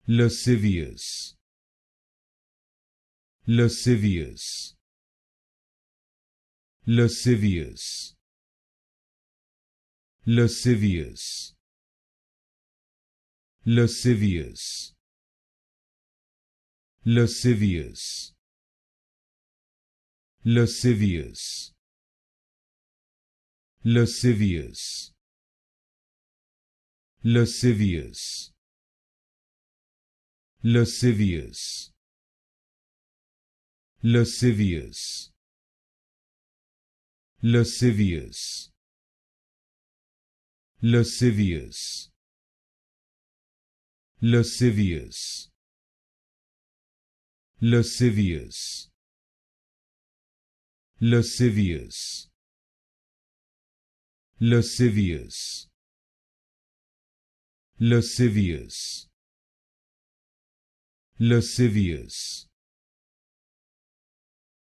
Lascivious, lascivious, lascivious, lascivious, lascivious, lascivious, lascivious, lascivious, lascivious, lascivious, lascivious, lascivious, lascivious, lascivious, lascivious, lascivious, lascivious, lascivious, lascivious,